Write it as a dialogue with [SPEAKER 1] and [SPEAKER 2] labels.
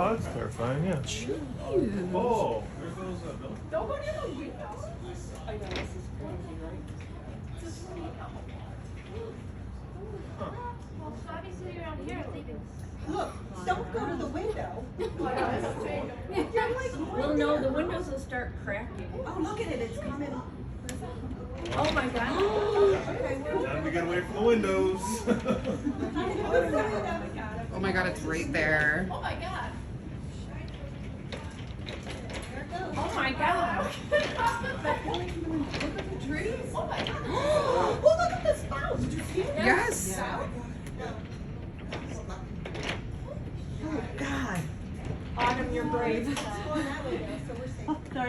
[SPEAKER 1] Oh, that's terrifying, yeah. Oh, there goes that bill.
[SPEAKER 2] Don't go near the window. I know, this is crazy, right? Just
[SPEAKER 3] Well, obviously around here, I'm thinking.
[SPEAKER 4] Look, don't go to the window.
[SPEAKER 2] well, no, the windows will start cracking.
[SPEAKER 4] Oh, look at it, it's coming.
[SPEAKER 2] Oh my God.
[SPEAKER 1] Time to get away from the windows.
[SPEAKER 5] Oh my God, it's right there.
[SPEAKER 3] Oh my God.
[SPEAKER 2] Oh my God.
[SPEAKER 4] Look at the trees.
[SPEAKER 3] Oh my God.
[SPEAKER 4] Oh, look at the spout. Did you see it?
[SPEAKER 5] Yes.
[SPEAKER 4] Yeah. Oh, God.
[SPEAKER 2] Autumn, you're brave.